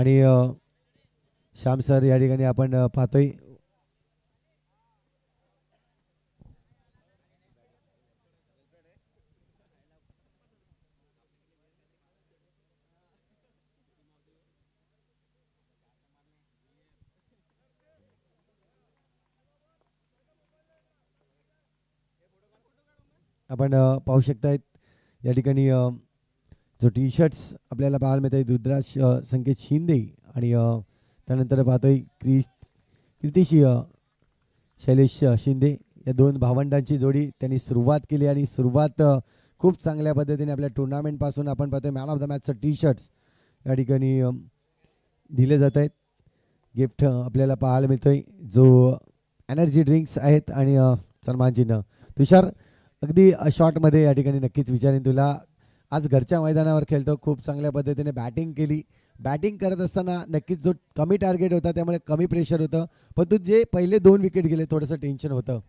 आणि श्याम सर या ठिकाणी आपण पाहतोय आपण पाहू शकतायत या ठिकाणी जो टी शर्ट्स आपल्याला पाहायला मिळत आहे रुद्राज संकेत शिंदे आणि त्यानंतर पाहतोय कीर्तिशी शैलेश शिंदे या दोन भावंडांची जोडी त्यांनी सुरुवात केली आणि सुरुवात खूप चांगल्या पद्धतीने आपल्या टुर्नामेंटपासून आपण पाहतोय मॅन ऑफ द मॅचचं टी शर्ट्स या ठिकाणी दिले जात आहेत. गिफ्ट आपल्याला पाहायला मिळतोय जो एनर्जी ड्रिंक्स आहेत आणि सन्मान चिन्ह. तुषार अगदी शॉर्टमध्ये या ठिकाणी नक्कीच विचारेन तुला, आज घरच्या मैदानावर खेळतो, खूप चांगल्या पद्धतीने बॅटिंग केली. बॅटिंग करत असताना नक्कीच जो कमी टार्गेट होता त्यामुळे कमी प्रेशर होतं, पण तू जे पहिले 2 विकेट गेले थोडंसं टेन्शन होतं.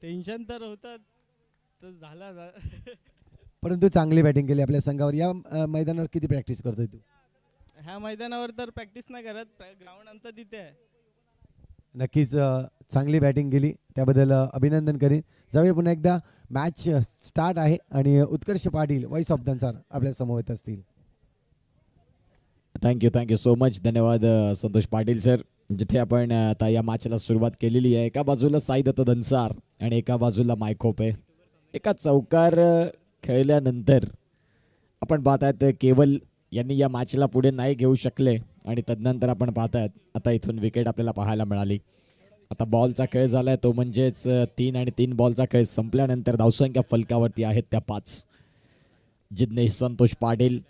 टेन्शन तर होतं तर झालं ना. परंतु चांगली बॅटिंग केली आपल्या संघावर. या मैदानावर किती प्रॅक्टिस करतोय तू? ह्या मैदानावर तर प्रॅक्टिस नाही करत, ग्राउंड आमचं तिथे आहे. नक्कीच चांगली बॅटिंग केली त्याबद्दल अभिनंदन करीन. जाऊया पुन्हा एकदा, मॅच स्टार्ट आहे आणि उत्कर्ष पाटील वॉइस ऑफ दन्सार आपल्या समोर येत असतील. Thank you so much. धन्यवाद संतोष पाटील सर. जिथे आपण आता या मॅचला सुरुवात केलेली आहे, एका बाजूला साई दत्त दन्सार आणि एका बाजूला मायकोपे. एका चौकार खेळल्यानंतर आपण पाहतायत केवल यांनी या मॅचला पुढे नाही घेऊ शकले आणि तदनंतर आपण पाहतायत आता इथून विकेट आपल्याला पाहायला मिळाली. आता बॉलचा खेळ झालाय तो म्हणजेच 3 आणि 3 बॉलचा खेळ संपल्यानंतर धावसंख्या फलकावरती आहेत त्या 5. जिग्नेश संतोष पाटील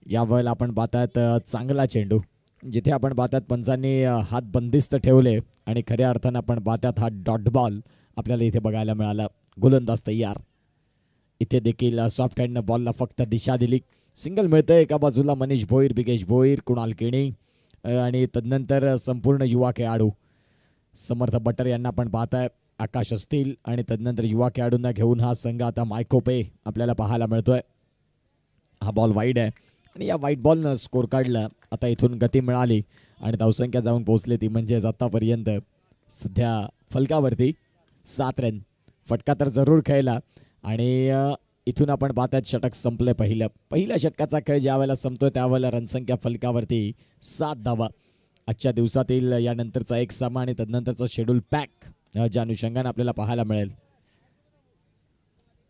यावेळेला आपण पाहतात चांगला चेंडू, जिथे आपण पाहतात पंचांनी हात बंदिस्त ठेवले आणि खऱ्या अर्थानं आपण पाहतात हा डॉट बॉल आपल्याला इथे बघायला मिळाला. गोलंदाज तयार. इथे देखील सॉफ्ट हँडनं बॉलला फक्त दिशा दिली. सिंगल मिळतंय. एका बाजूला मनीष भोईर, बिकेश भोईर, कुणाल केणी आणि तदनंतर संपूर्ण युवा खेळाडू समर्थ बटर यांना आपण पाहताय, आकाश असतील आणि तदनंतर युवा खेळाडूंना घेऊन हा संघ आता मायकोपे आपल्याला पाहायला मिळतोय. हा बॉल वाईड आहे आणि या वाईट बॉलनं स्कोर काढला. आता इथून गती मिळाली आणि धावसंख्या जाऊन पोहोचली ती म्हणजेच आतापर्यंत सध्या फलकावरती 7 रन. फटका तर जरूर खेळला आणि इथून आपण पाहतात षटक संपले. पहिल्या षटकाचा खेळ ज्या वेळेला संपतोय त्यावेळेला रनसंख्या फलकावरती 7 धावा. आजच्या दिवसातील यानंतरचा एक सामना आणि तदनंतरचा शेड्यूल पॅक ज्या अनुषंगाने आपल्याला पाहायला मिळेल.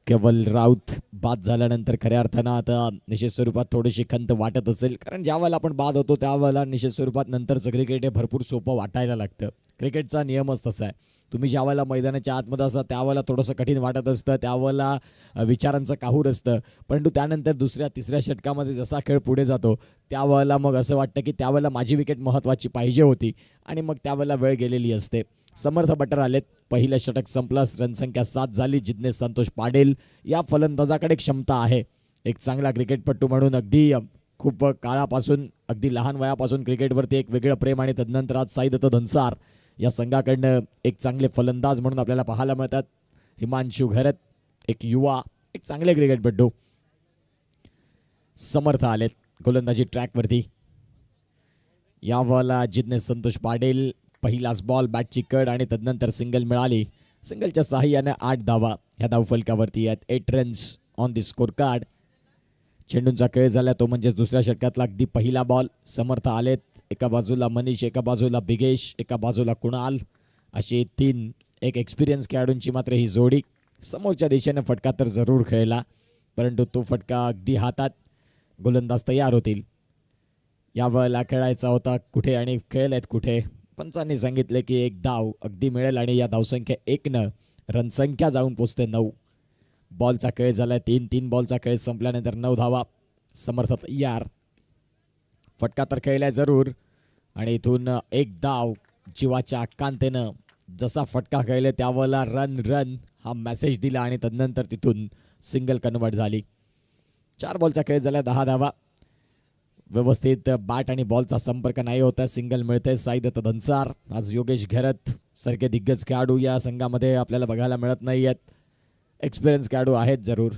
केवल राऊत बाद झाल्यानंतर खऱ्या अर्थानं आता निश्चित स्वरूपात थोडीशी खंत वाटत असेल, कारण ज्या वेळेला आपण बाद होतो त्यावेळेला निश्चित स्वरूपात नंतरचं क्रिकेट हे भरपूर सोपं वाटायला लागतं. क्रिकेटचा नियमच तसा आहे. तुम्ही ज्या वेळेला मैदानाच्या आतमध्ये असता त्यावेळेला थोडंसं कठीण वाटत असतं, त्यावेळेला विचारांचं काहूर असतं, परंतु त्यानंतर दुसऱ्या तिसऱ्या षटकामध्ये जसा खेळ पुढे जातो त्यावेळेला मग असं वाटतं की त्यावेळेला माझी विकेट महत्त्वाची पाहिजे होती आणि मग त्यावेळेला वेळ गेलेली असते. समर्थ बटर आलेत. पहिलं षटक संपलं, रनसंख्या 7 झाली. जिग्नेश संतोष पाटील या फलंदाजाकडे क्षमता आहे. एक चांगला क्रिकेटपटू म्हणून अगदी खूप काळापासून, अगदी लहान वयापासून क्रिकेटवरती एक वेगळं प्रेम आणि तदनंतर आज साई दत्त दन्सार या संघाकडनं एक चांगले फलंदाज म्हणून आपल्याला पाहायला मिळतात. हिमांशू घरत एक युवा, एक चांगले क्रिकेटपटू. समर्थ आलेत गोलंदाजी ट्रॅकवरती. यावेळेला जिग्नेश संतोष पाटील पहिलाच बॉल, बॅटची कड आणि तदनंतर सिंगल मिळाली. सिंगलच्या सहाय्याने 8 धावा ह्या धावफलकावरती आहेत. 8 runs on the scorecard. चेंडूंचा खेळ झाला तो म्हणजे दुसऱ्या षटकातला अगदी पहिला बॉल. समर्थ आलेत. एका बाजूला मनीष, एका बाजूला बिगेश, एका बाजूला कुणाल, अशी 3 एक एक्सपिरियन्स खेळाडूंची मात्र ही जोडी. समोरच्या दिशेने फटका तर जरूर खेळला, परंतु तो फटका अगदी हातात. गोलंदाज तयार होतील. यावेळेला खेळायचा होता कुठे आणि खेळ आहेत कुठे. पंचांनी सांगितले की एक धाव अगदी मिळेल आणि या धावसंख्या 1 रनसंख्या जाऊन पोचते 9. बॉलचा खेळ झालाय 3 बॉलचा खेळ संपल्यानंतर 9 धावा. समर्थ तयार. फटका तर खेळलाय जरूर आणि इथून एक धाव जीवाच्या कांतेनं जसा फटका खेळले त्यावेळेला रन हा मेसेज दिला आणि तदनंतर तिथून सिंगल कन्वर्ट झाली. 4 बॉलचा खेळ झाला 10 धावा. व्यवस्थित बॅट आणि बॉलचा संपर्क नाही होता. सिंगल मिळते. साई दत्त दन्सार. आज योगेश घरत सारखे दिग्गज खेळाडू या संघामध्ये आपल्याला बघायला मिळत नाही आहेत. एक्सपिरियन्स खेळाडू आहेत जरूर.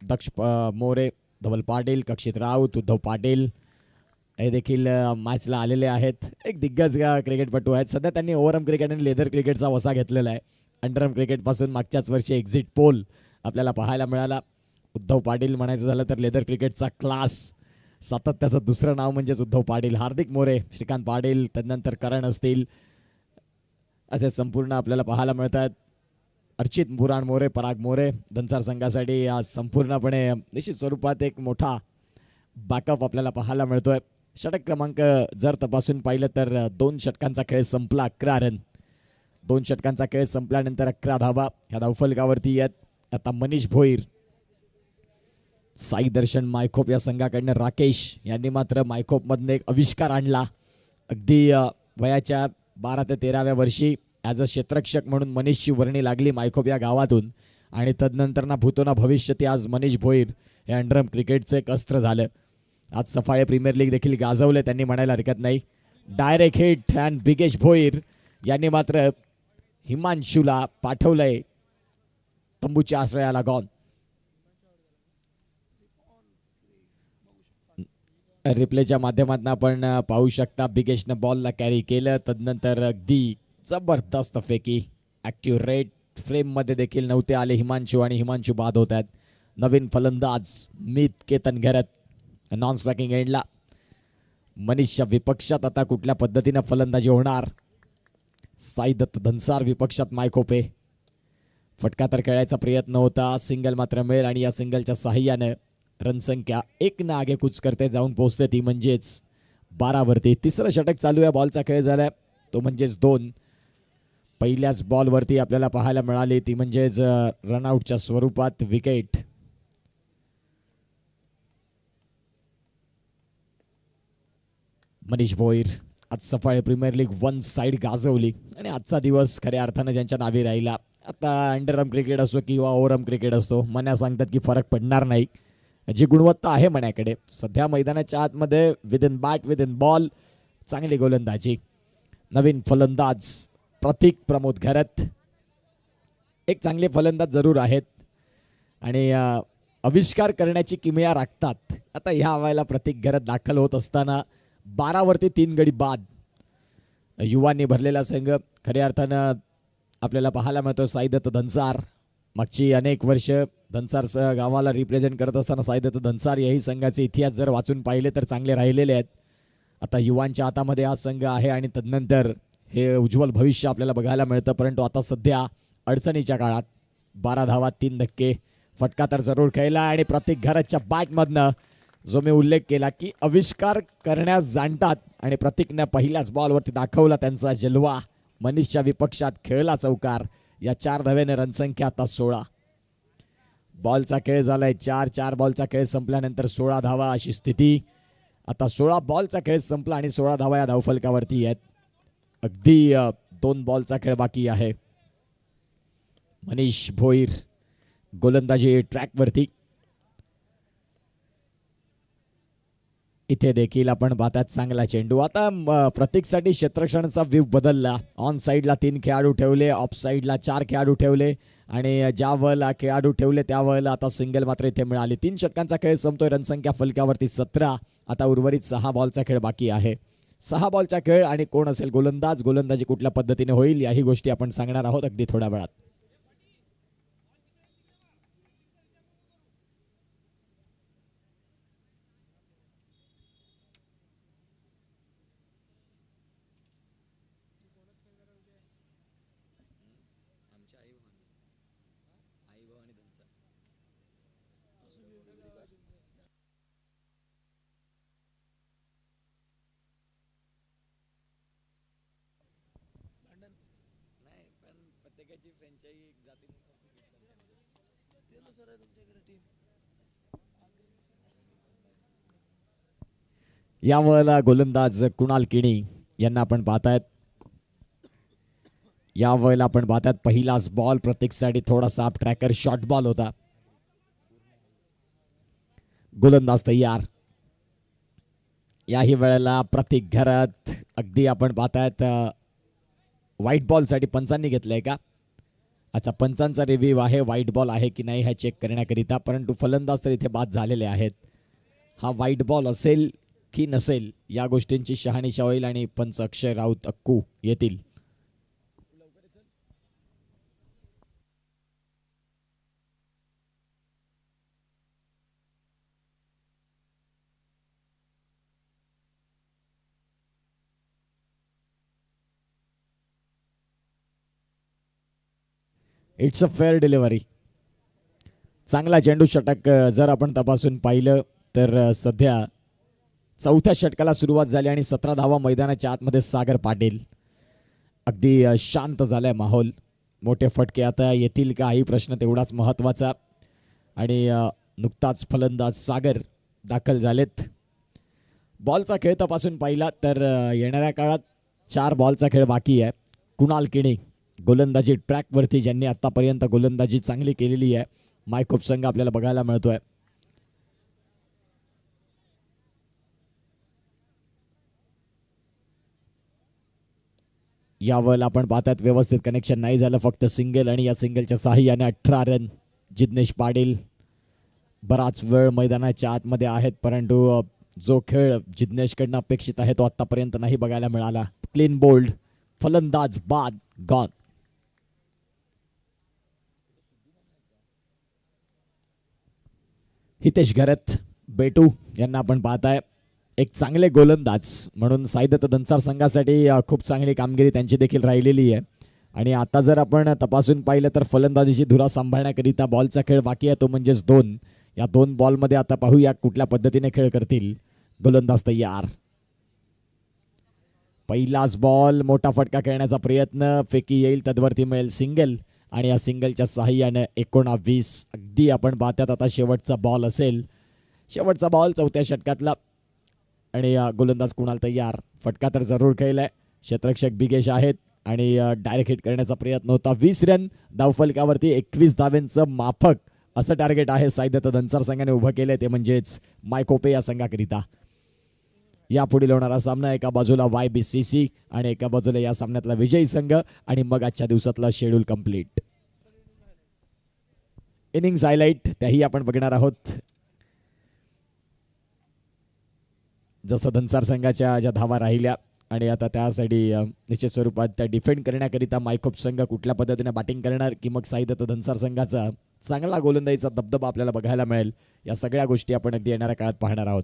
दक्ष मोरे, धवल पाटील, कक्षित राऊत, उद्धव पाटील, हे देखील मॅचला आलेले आहेत. एक दिग्गज क्रिकेटपटू आहेत. सध्या त्यांनी ओव्हरआर्म क्रिकेट आणि लेदर क्रिकेटचा वसा घेतलेला आहे. अंडरआर्म क्रिकेटपासून मागच्याच वर्षी एक्झिट पोल आपल्याला पाहायला मिळाला. उद्धव पाटील म्हणायचं झालं तर लेदर क्रिकेटचा क्लास सातत्याचं दुसरं नाव म्हणजेच उद्धव पाटील. हार्दिक मोरे, श्रीकांत पाटील, त्यानंतर करण असतील, असे संपूर्ण आपल्याला पाहायला मिळतात. अर्चित बुराण मोरे, पराग मोरे दंसार संघासाठी आज संपूर्णपणे निश्चित स्वरूपात एक मोठा बॅकअप आपल्याला पाहायला मिळतोय. षटक क्रमांक जर तपासून पाहिलं तर 2 षटकांचा खेळ संपला, 11 रन. 2 षटकांचा खेळ संपल्यानंतर 11 धावा ह्या धावफलकावरती आहेत. आता मनीष भोईर, साई दर्शन मायखोप या संघाकडनं राकेश यांनी मात्र मायखोपमधनं एक आविष्कार आणला. अगदी वयाच्या 12 ते 13व्या वर्षी ॲज अ क्षेत्ररक्षक म्हणून मनीषची वर्णी लागली मायखोप या गावातून आणि तदनंतर ना भूतो ना भविष्य ते आज मनीष भोईर हे अंडरआर्म क्रिकेटचं एक अस्त्र झालं. आज सफाळे प्रीमियर लीग देखील गाजवले त्यांनी म्हणायला हरकत नाही. डायरेक्ट हिट अँड बिगेश भोईर यांनी मात्र हिमांशूला पाठवलंय तंबूच्या आश्रयाला गॉन. रिप्लेच्या माध्यमातून आपण पाहू शकता बिगेशनं बॉलला कॅरी केलं. तदनंतर अगदी जबरदस्त फेकी ॲक्युरेट फ्रेममध्ये देखील नव्हते आले हिमांशू आणि हिमांशू बाद होत आहेत. नवीन फलंदाज मीत केतन घरत नॉन स्ट्रायकिंग एंडला. मनीषच्या विपक्षात आता कुठल्या पद्धतीनं फलंदाजी होणार. साई दत्त धनसार विपक्षात मायखोपे. फटका तर खेळायचा प्रयत्न होता, सिंगल मात्र मिळेल आणि या सिंगलच्या साहाय्यानं रनसंख्या 1 न आगेकूच करते जाऊन पोहोचते, ती म्हणजेच 12 वरती. तिसरं षटक चालू आहे, बॉलचा खेळ झालाय तो म्हणजेच 2. पहिल्याच बॉलवरती आपल्याला पाहायला मिळाली ती म्हणजेच रनआउटच्या स्वरूपात विकेट. मनीष भोईर आज सफाळे प्रीमियर लीग 1 साइड गाजवली आणि आजचा दिवस खऱ्या अर्थानं ज्यांच्या नावे राहिला. आता अंडरआर्म क्रिकेट असो किंवा ओव्हरआर्म क्रिकेट असतो, मन्या सांगतात की फरक पडणार नाही. जी गुणवत्ता आहे मन्याकडे सध्या मैदानाच्या आतमध्ये with in bat with in ball चांगली गोलंदाजी. नवीन फलंदाज प्रतीक प्रमोद घरत एक चांगले फलंदाज जरूर आहेत आणि आविष्कार करण्याची किमया राखतात. आता ह्या वेळेला प्रतीक घरत दाखल होत असताना 12 वरती 3 गडी बाद. युवांनी भरलेला संघ खऱ्या अर्थानं आपल्याला पाहायला मिळतो. साईदत्त धनसार मागची अनेक वर्ष धनसार गावाला रिप्रेझेंट करत असताना साईदत्त धनसार याही संघाचे इतिहास जर वाचून पाहिले तर चांगले राहिलेले आहेत. आता युवांच्या हातामध्ये हा संघ आहे आणि तदनंतर हे उज्ज्वल भविष्य आपल्याला बघायला मिळतं. परंतु आता सध्या अडचणीच्या काळात 12 धावा 3 धक्के. फटका तर जरूर खेळला आणि प्रत्येक घराच्या बॅटमधनं जो मी उल्लेख केला की आविष्कार करण्यास जाणतात आणि प्रतीकनं पहिल्याच बॉलवरती दाखवला त्यांचा जलवा. मनीषच्या विपक्षात खेळला चौकार. या 4 धावेने रनसंख्या आता 16. बॉलचा खेळ झालाय 4 बॉलचा खेळ संपल्यानंतर 16 धावा अशी स्थिती. आता 16 बॉलचा खेळ संपला आणि 16 धावा या धावफलकावरती आहेत. अगदी 2 बॉलचा खेळ बाकी आहे. मनीष भोईर गोलंदाजी ट्रॅकवरती. इथे देखील आपण पाहतात चांगला चेंडू. आता प्रत्येकसाठी क्षेत्ररक्षणाचा व्ह्यू बदलला. ऑन साईडला 3 खेळाडू ठेवले, ऑफ साईडला 4 खेळाडू ठेवले आणि ज्या वेळेला खेळाडू ठेवले त्या वेळेला आता सिंगल मात्र इथे मिळाली. 3 षटकांचा खेळ संपतोय. रनसंख्या फलकावरती 17. आता उर्वरित 6 बॉलचा खेळ बाकी आहे. 6 बॉलचा खेळ आणि कोण असेल गोलंदाज, गोलंदाजी कुठल्या पद्धतीने होईल याही गोष्टी आपण सांगणार आहोत अगदी थोड्या वेळात. यावेळेला गोलंदाज कुणाल किणी यांना आपण पाहतायत. यावेळेला आपण पाहतात पहिलाच बॉल प्रत्येकसाठी थोडासा अप ट्रॅकर शॉर्ट बॉल होता. गोलंदाज तयार. याही वेळेला प्रतीक घरात अगदी आपण पाहतायत व्हाईट बॉल साठी पंचांनी घेतलंय का? अच्छा, पंचांचा रिव्ह्यू आहे व्हाईट बॉल आहे की नाही हे चेक करण्याकरिता. परंतु फलंदाज तर इथे बाद झालेले आहेत. हा व्हाईट बॉल असेल की नसेल या गोष्टींची शहानिशा होईल आणि पंच अक्षय राऊत अक्कू येतील. It's a fair delivery. चांगला चेंडू षटक जर आपण तपासून पाहिलं तर सध्या चौथ्या षटकाला सुरुवात झाली आणि 17 धावा मैदानाच्या आतमध्ये सागर पाटील. अगदी शांत झालाय माहोल. मोठे फटके आता येतील का हाही प्रश्न तेवढाच महत्वाचा. आणि नुकताच फलंदाज सागर दाखल झालेत. बॉलचा खेळ तपासून पाहिला तर येणाऱ्या काळात 4 बॉलचा खेळ बाकी आहे. कुणाल किणी गोलंदाजी ट्रॅकवरती ज्यांनी आतापर्यंत गोलंदाजी चांगली केलेली आहे मायकोप संघ आपल्याला बघायला मिळतोय. यावर आपण पाहतात व्यवस्थित कनेक्शन नाही झालं, फक्त सिंगल आणि या सिंगलच्या साहाय्याने 18 रन. जिग्नेश पाटील बराच वेळ मैदानाच्या आतमध्ये आहेत परंतु जो खेळ जिग्नेशकडनं अपेक्षित आहे तो आतापर्यंत नाही बघायला मिळाला. क्लीन बोल्ड फलंदाज बाद गॉन. हितेश घरत बेटू यांना आपण पाहताय एक चांगले गोलंदाज म्हणून साईदत्त दंसार संघासाठी खूप चांगली कामगिरी त्यांची देखील राहिलेली आहे. आणि आता जर आपण तपासून पाहिलं तर फलंदाजीची धुरा सांभाळण्याकरिता बॉलचा खेळ बाकी आहे तो म्हणजेच 2. या 2 बॉलमध्ये आता पाहूया कुठल्या पद्धतीने खेळ करतील. गोलंदाज तयार. पहिलाच बॉल मोठा फटका खेळण्याचा प्रयत्न, फेकी येईल तद्वरती मिळेल सिंगल आणि या सिंगलच्या साहाय्याने 19 अगदी आपण पाहतात आता शेवटचा बॉल असेल. शेवटचा बॉल चौथ्या षटकातला आणि गोलंदाज कुणाल तयार. फटका तर जरूर खेळलाय. क्षेत्ररक्षक बिगेश आहेत आणि डायरेक्ट हिट करण्याचा प्रयत्न होता. 20 रन धावफलकावरती 21 धावेंचं माफक असं टार्गेट आहे साईदत्त दंसार संघाने उभं केलंय ते म्हणजेच मायकोपे या संघाकरिता. यापुढील होणारा सामना एका बाजूला YBCC आणि एका बाजूला या सामन्यातला विजयी संघ आणि मग आजच्या दिवसातला शेड्यूल कंप्लीट. इनिंग्स हायलाइट त्याही आपण बघणार आहोत. जसं दंसार संघाच्या ज्या धावा राहिल्या आणि आता त्यासाठी निश्चित स्वरूपात त्या डिफेंड करण्याकरिता मायकोप संघ कुठल्या पद्धतीने बॅटिंग करणार की मग साईदत्त दंसार संघाचा चांगला गोलंदाजीचा दबदबा आपल्याला बघायला मिळेल. या सगळ्या गोष्टी आपण अगदी येणाऱ्या काळात पाहणार आहोत.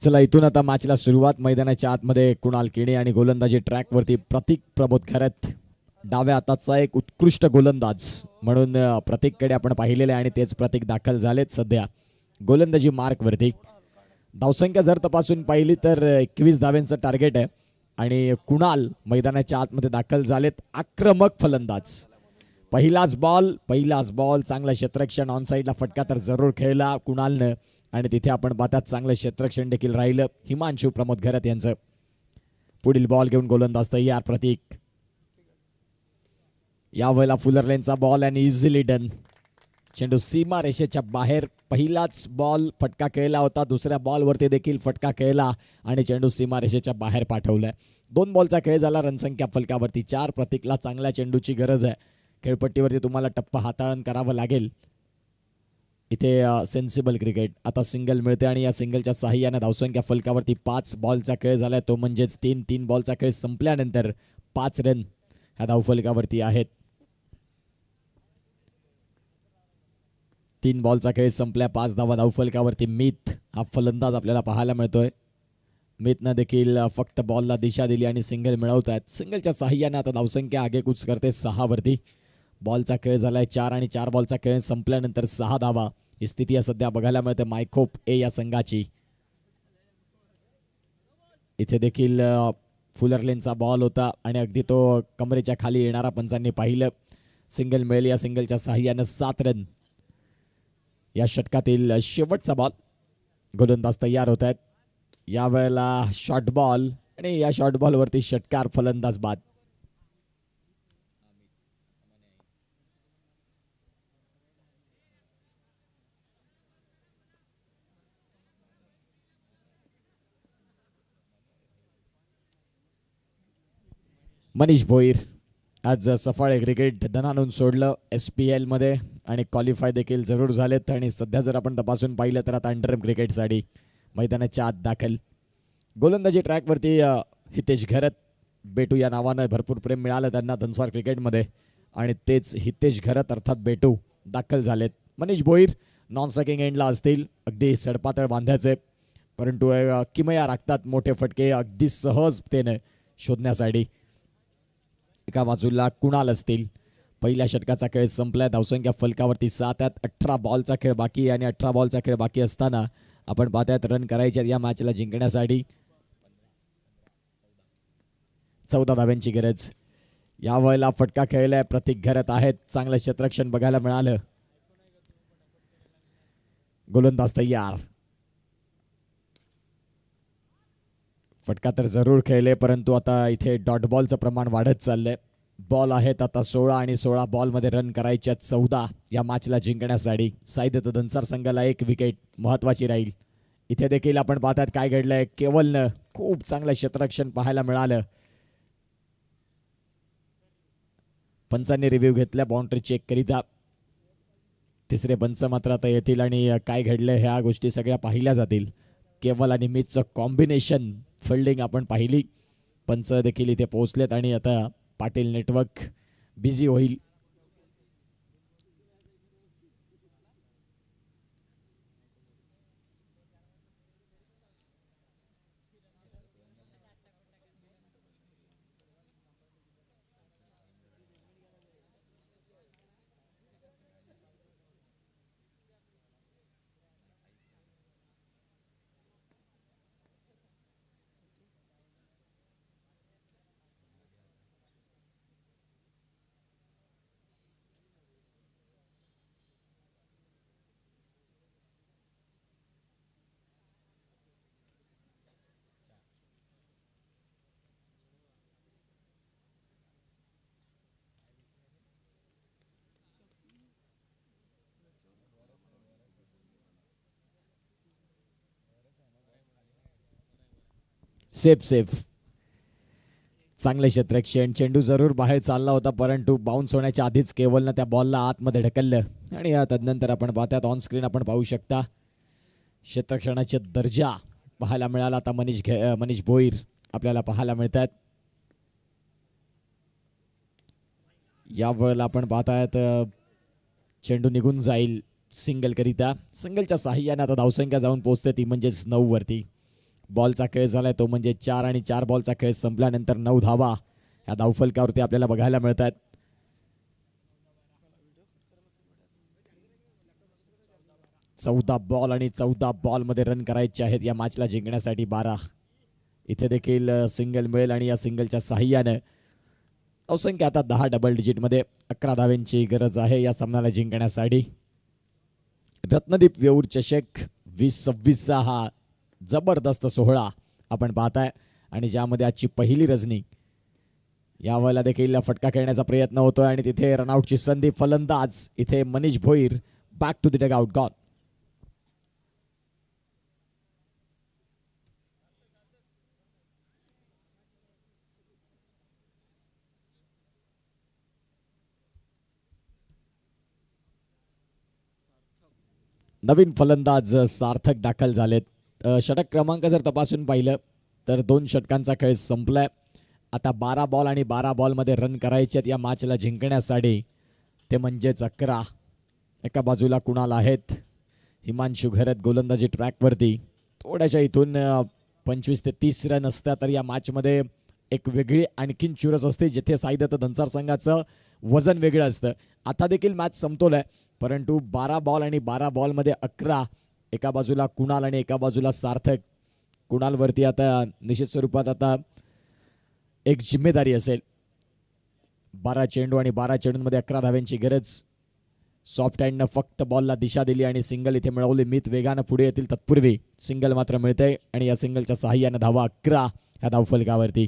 चला इथून आता मॅचला सुरुवात. मैदानाच्या आतमध्ये कुणाल किणी आणि गोलंदाजी ट्रॅकवरती प्रतीक प्रबोध खरत. डाव्या हाताचा एक उत्कृष्ट गोलंदाज म्हणून प्रतीककडे आपण पाहिलेले आणि तेच प्रतीक दाखल झालेत सध्या गोलंदाजी मार्कवरती. धावसंख्या जर तपासून पाहिली तर 21 धाव्यांचं टार्गेट आहे आणि कुणाल मैदानाच्या आतमध्ये दाखल झालेत. आक्रमक फलंदाज. पहिलाच बॉल चांगला क्षेत्ररक्षण ऑन साईडला फटका तर जरूर खेळला कुणालनं आणि तिथे आपण पाहतात चांगलं क्षेत्ररक्षण देखील राहिलं हिमांशू प्रमोद घरत यांचं. पुढील बॉल घेऊन गोलंदाज तयार प्रतीक. यावेळेला फुलर लेनचा बॉल आणि इझिली डन. चेंडू सीमा रेषेच्या बाहेर. पहिलाच बॉल फटका खेळला होता, दुसऱ्या बॉलवरती देखील फटका खेळला आणि चेंडू सीमा रेषेच्या बाहेर पाठवलाय. 2 बॉलचा खेळ झाला. रनसंख्या फलकावरती 4. प्रतीकला चांगल्या चेंडूची गरज आहे. खेळपट्टीवरती तुम्हाला टप्पा हाताळण करावं लागेल. इथे सेन्सिबल क्रिकेट. आता सिंगल मिळते आणि या सिंगलच्या साहाय्याने धावसंख्या फलकावरती 5 बॉलचा खेळ झालाय तो म्हणजेच 3 बॉलचा खेळ संपल्यानंतर 5 रन ह्या धावफलकावरती आहेत. 3 बॉलचा खेळ संपल्या, 5 धावा धावफलकावरती. मित हा फलंदाज आपल्याला पाहायला मिळतोय. मितनं देखील फक्त बॉलला दिशा दिली आणि सिंगल मिळवत आहेत. सिंगलच्या साह्याने आता धावसंख्या आगेकूच करते 6 वरती. बॉलचा खेळ झालाय 4 आणि 4 बॉलचा खेळ संपल्यानंतर 6 धावा ही स्थिती सध्या बघायला मिळते मायखोप ए या संघाची. इथे देखील फुलरलेनचा बॉल होता आणि अगदी तो कमरेच्या खाली येणारा पंचांनी पाहिलं. सिंगल मिळेल. या सिंगलच्या साह्यानं 7 रन. या षटकातील शेवटचा बॉल. गोलंदाज तयार होत आहेत. यावेळेला शॉर्ट बॉल आणि या शॉर्ट बॉलवरती षटकार, फलंदाज बाद. मनीष भोईर आज सफाळे क्रिकेट दणानून सोडलं SPL मध्ये आणि क्वालिफाय देखील जरूर झालेत आणि सध्या जर आपण तपासून पाहिलं तर आता अंडरम क्रिकेटसाठी मैदानाच्या आत दाखल. गोलंदाजी ट्रॅकवरती हितेश घरत, बेटू या नावानं भरपूर प्रेम मिळालं त्यांना धनसार क्रिकेटमध्ये आणि तेच हितेश घरत अर्थात बेटू दाखल झालेत. मनीष भोईर नॉन स्ट्रायकिंग एंडला असतील. अगदी सडपातळ बांधायचे परंतु किमया राखतात मोठे फटके अगदी सहजतेने शोधण्यासाठी. एका बाजूला कुणाल असतील. पहिल्या षटकाचा खेळ संपलाय. धावसंख्या फलकावरती 7 आहेत. 18 बॉलचा खेळ बाकी आणि 18 बॉलचा खेळ बाकी असताना आपण पाहतायत रन करायचे या मॅचला जिंकण्यासाठी. 14 धाव्यांची गरज. यावेळेला फटका खेळलाय प्रतीक घरत आहेत. चांगलं क्षेत्ररक्षण बघायला मिळालं. गोलंदाज तयार. फटका तर जरूर खेळले परंतु आता इथे डॉट बॉलचं प्रमाण वाढत चाललंय. बॉल आहेत आता 16 आणि 16 बॉलमध्ये रन करायचे 14 या मॅचला जिंकण्यासाठी. साईदत्त धनसार संघाला 1 विकेट महत्वाची राहील. इथे देखील आपण पाहतात काय घडलंय. केवलनं खूप चांगलं क्षेत्ररक्षण पाहायला मिळालं. पंचांनी रिव्ह्यू घेतल्या बाउंड्री चेक करिता. तिसरे पंच मात्र आता येतील आणि काय घडलंय ह्या गोष्टी सगळ्या पाहिल्या जातील. केवल आणि मितचं कॉम्बिनेशन फिल्डिंग आपण पाहिली. पंच देखील इथे पोहोचलेत आणि आता पाटील नेटवर्क बिझी होईल. सेफ सेफ चांगले क्षेत्ररक्षण. चेंडू जरूर बाहेर चालला होता परंतु बाउन्स होण्याच्या आधीच केवलनं त्या बॉलला आतमध्ये ढकललं आणि तदनंतर आपण पाहतात ऑन स्क्रीन आपण पाहू शकता क्षेत्ररक्षणाचे दर्जा पाहायला मिळाला. आता मनीष भोईर आपल्याला पाहायला मिळतात. यावेळेला आपण पाहतायत चेंडू निघून जाईल सिंगल करिता. सिंगलच्या साह्याने आता धावसंख्या जाऊन पोहोचते ती म्हणजेच 9 वरती. बॉलचा खेळ झालाय तो म्हणजे 4 आणि 4 बॉलचा खेळ संपल्यानंतर 9 धावा या धावफलकावरती आपल्याला बघायला मिळतात. चौदा बॉल आणि 14 बॉलमध्ये रन करायचे आहेत या मॅचला जिंकण्यासाठी 12. इथे देखील सिंगल मिळेल आणि या सिंगलच्या साह्याने धावसंख्या आता 10 डबल डिजिटमध्ये. 11 धाव्यांची गरज आहे या सामन्याला जिंकण्यासाठी. रत्नदीप वेऊर चषक 2026 हा जबरदस्त सोहळा आपण पाहताय आणि ज्यामध्ये आजची पहिली रजनी. यावेळेला देखील फटका खेळण्याचा प्रयत्न होतोय आणि तिथे रनआउटची संधी. फलंदाज इथे Manish Bhoir. Back to the dugout gone. नवीन फलंदाज सार्थक दाखल झालेत. षटक क्रमांक जर तपासून पाहिलं तर 2 षटकांचा खेळ संपलाय आता 12 बॉल आणि 12 बॉलमध्ये रन करायचे आहेत या मॅचला जिंकण्यासाठी, ते म्हणजेच 11. एका बाजूला कुणाल आहेत, हिमांशू घरत गोलंदाजी ट्रॅकवरती. थोड्याशा इथून 25 ते 30 रन असत्या तर या मॅचमध्ये एक वेगळी आणखीन चुरस असते, जिथे साईदत्त धनसार संघाचं वजन वेगळं असतं. आता देखील मॅच समतोल आहे, परंतु 12 बॉल आणि 12 बॉलमध्ये 11. एका बाजूला कुणाल आणि एका बाजूला सार्थक. कुणालवरती आता निश्चित स्वरूपात आता एक जिम्मेदारी असेल. 12 चेंडू आणि 12 चेंडूंमध्ये 11 धाव्यांची गरज. सॉफ्ट हँडनं फक्त बॉलला दिशा दिली आणि सिंगल इथे मिळवली. मित वेगानं पुढे येतील तत्पूर्वी सिंगल मात्र मिळते आणि या सिंगलच्या सहाय्याने धावा 11 ह्या धावफलकावरती.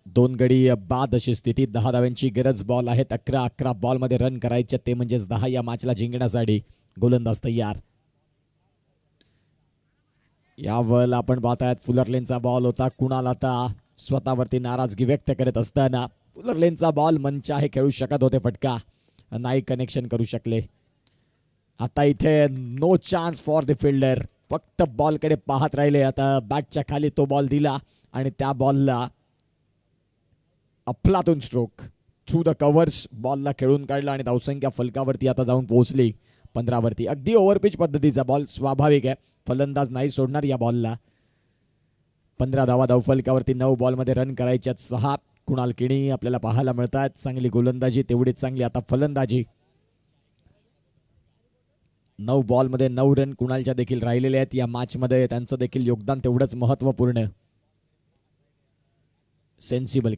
2 गडी बाद अशी स्थिती. 10 धाव्यांची गरज. बॉल आहेत 11. 11 बॉलमध्ये रन करायचे, ते म्हणजेच 10 या मॅचला जिंकण्यासाठी. गोलंदाज तयार. यावर आपण पाहतायत फुलर लेनचा बॉल होता. कुणाल आता स्वतःवरती नाराजगी व्यक्त करत असताना, फुलर लेनचा बॉल मंच आहे, खेळू शकत होते फटका, नाही कनेक्शन करू शकले. आता इथे no chance for the fielder, फक्त बॉलकडे पाहत राहिले. आता बॅटच्या खाली तो बॉल दिला आणि त्या बॉलला अफलातून स्ट्रोक थ्रू द कव्हर्स. बॉलला खेळून काढला आणि धावसंख्या फलकावरती आता जाऊन पोहोचली 15 वरती. अगदी ओव्हरपिच पद्धतीचा बॉल, स्वाभाविक आहे, फलंदाज नाही सोडणार या बॉलला. 15 धावा धावफलकावरती. 9 बॉलमध्ये रन करायच्यात 6. कुणाल किणी आपल्याला पाहायला मिळतात. चांगली गोलंदाजी, तेवढीच चांगली आता फलंदाजी. 9 बॉलमध्ये 9 रन कुणालच्या देखील राहिलेले आहेत या मॅचमध्ये. त्यांचं देखील योगदान तेवढंच महत्वपूर्ण. सेन्सिबल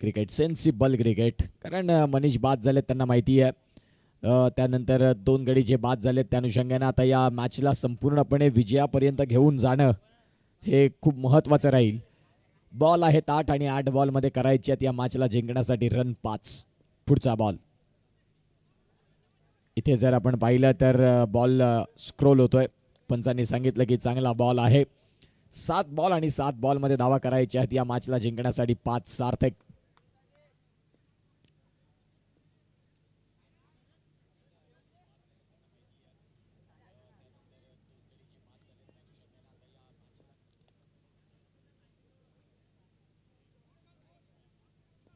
क्रिकेट, कारण मनीष बाद झालेत, त्यांना माहिती आहे. त्यानंतर 2 गडी जे बाद झालेत त्या अनुषंगाने आता या मॅचला संपूर्णपणे विजयापर्यंत घेऊन जाणं हे खूप महत्त्वाचं राहील. बॉल आहेत 8 आणि 8 बॉलमध्ये करायचे आहेत या मॅचला जिंकण्यासाठी रन 5. पुढचा बॉल इथे जर आपण पाहिलं तर बॉल स्क्रोल होतोय. पंचांनी सांगितलं की चांगला बॉल आहे. 7 बॉल आणि 7 बॉलमध्ये धावा करायचे आहेत या मॅचला जिंकण्यासाठी 5. सार्थक.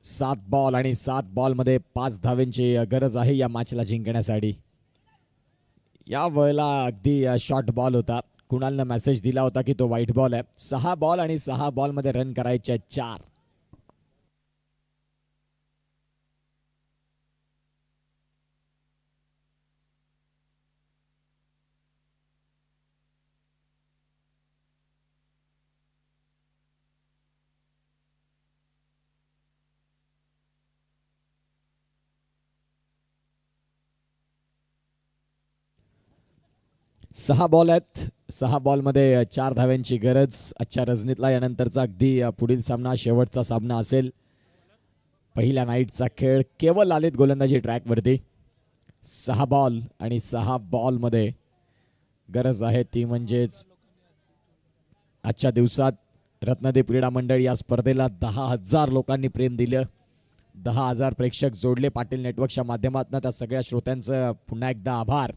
सात बॉल आणि 7 बॉलमध्ये 5 धावेंची गरज आहे या मॅचला जिंकण्यासाठी. या वेळेला अगदी शॉर्ट बॉल होता. कुणालनं मेसेज दिला होता की तो वाईट बॉल आहे. 6 बॉल आणि 6 बॉलमध्ये रन करायचे 4. सहा बॉल आहेत. 6 बॉलमध्ये 4 धाव्यांची गरज. आजच्या रजनीतला यानंतरचा अगदी पुढील सामना शेवटचा सामना असेल. पहिल्या नाईटचा खेळ. केवळ आलेत गोलंदाजी ट्रॅकवरती. 6 बॉल आणि 6 बॉलमध्ये गरज आहे ती म्हणजेच आजच्या दिवसात रत्नदीप क्रीडा मंडळ या स्पर्धेला 10,000 लोकांनी प्रेम दिलं. 10,000 प्रेक्षक जोडले पाटील नेटवर्कच्या माध्यमातून. त्या सगळ्या श्रोत्यांचं पुन्हा एकदा आभार.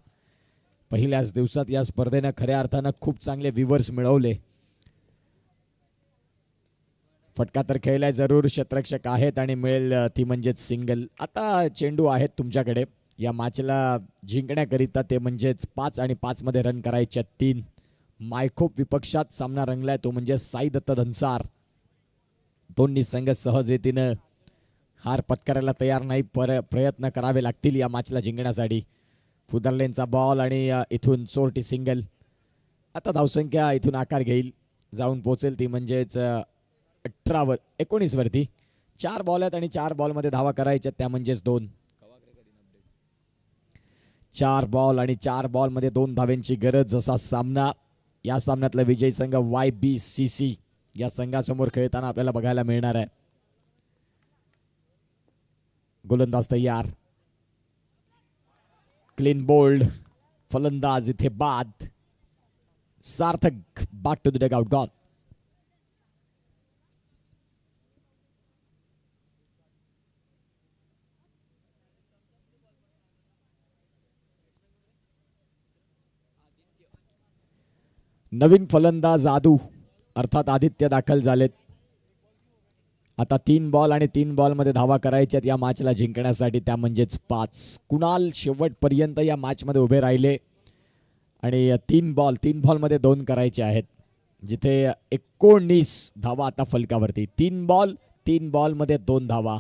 पहिल्याच दिवसात या स्पर्धेनं खऱ्या अर्थानं खूप चांगले व्ह्यूवर्स मिळवले. फटका तर खेळलाय जरूर. क्षेत्ररक्षक आहेत आणि मिळेल ती म्हणजेच सिंगल. आता चेंडू आहेत तुमच्याकडे या मॅचला जिंकण्याकरिता, ते म्हणजेच 5 आणि 5 मध्ये रन करायचे 3. मायखोप विपक्षात सामना रंगलाय, तो म्हणजे साईदत्त धनसार. दोन्ही संघ सहज रीतीनं हार पत्करायला तयार नाही. प्रयत्न करावे लागतील या मॅचला जिंकण्यासाठी. फुदरलेनचा बॉल आणि इथून चोरटी सिंगल. आता धावसंख्या इथून आकार घेईल, जाऊन पोहोचेल ती म्हणजेच 19 वरती. 4 बॉल आहेत आणि 4 बॉलमध्ये धावा करायच्या त्या म्हणजेच 2. 4 बॉल आणि 4 बॉलमध्ये 2 धाव्यांची गरज असा सामना. या सामन्यातला विजयी संघ YBCC या संघासमोर खेळताना आपल्याला बघायला मिळणार आहे. गोलंदाज तयार. Clean bowled. फलंदाज इथे बाद. Sarthak back to the dugout gone. नवीन फलंदाज आदू अर्थात आदित्य दाखल झालेत. आता 3 बॉल आणि 3 बॉलमध्ये धावा करायच्यात या मॅचला जिंकण्यासाठी, त्या म्हणजेच 5. कुणाल शेवटपर्यंत या मॅचमध्ये उभे राहिले आणि 3 बॉलमध्ये 2 करायचे आहेत, जिथे 19 धावा आता फलकावरती. 3 बॉलमध्ये 2 धावा.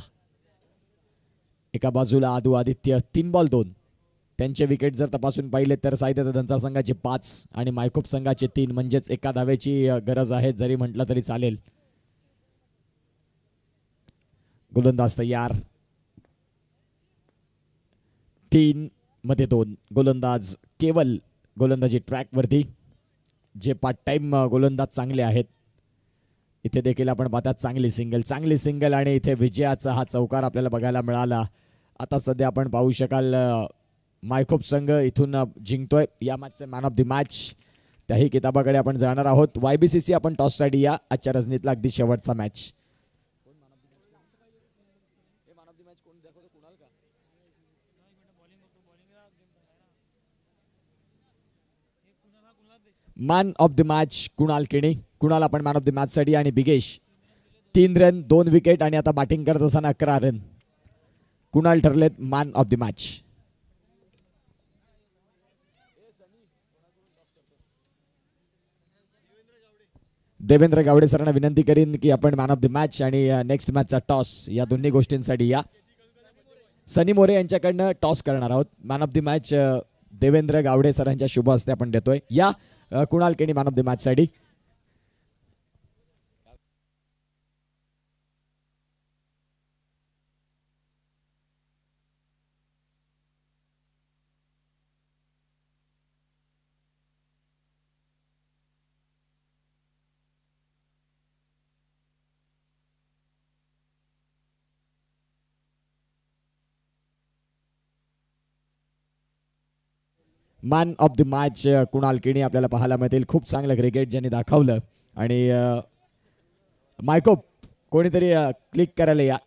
एका बाजूला आदू आदित्य 3 बॉल 2. त्यांचे विकेट जर तपासून पाहिले तर साईदत्त धनसार संघाचे 5 आणि मायकोप संघाचे 3, म्हणजेच एका धावेची गरज आहे जरी म्हटलं तरी चालेल. गोलंदाज तयार. 3 मध्ये 2 गोलंदाज केवल गोलंदाजी ट्रॅकवरती, जे पार्ट टाइम गोलंदाज चांगले आहेत. इथे देखील आपण पाहतात चांगली सिंगल आणि इथे विजयाचा हा चौकार आपल्याला बघायला मिळाला. आता सध्या आपण पाहू शकाल मायखोप संघ इथून जिंकतोय या मॅचचे मॅन ऑफ द मॅच. त्याही किताबाकडे आपण जाणार आहोत. YBCC आपण टॉससाठी या आजच्या रजनीतला अगदी शेवटचा match. Man of the match Kunal Keni. Kunal आपण मॅन ऑफ द मॅच साठी आणि बिगेश 3 रन 2 विकेट आणि आता बॅटिंग करत असताना 11 रन. कुणाल ठरलेत man of the match. Devendra Gawade सरांना विनंती करीन की आपण मॅन ऑफ द मॅच आणि नेक्स्ट मॅचचा टॉस या दोन्ही गोष्टींसाठी या. सनी मोरे यांच्याकडनं टॉस करणार आहोत. Man of the match Devendra Gawade सरांच्या शुभ हस्ते आपण देतोय. या Kunal Keni man of the match साठी. Man of the match Kunal Keni आपल्याला पाहायला मिळतील. खूप चांगलं क्रिकेट ज्यांनी दाखवलं आणि मायकोप कोणीतरी क्लिक करायला या.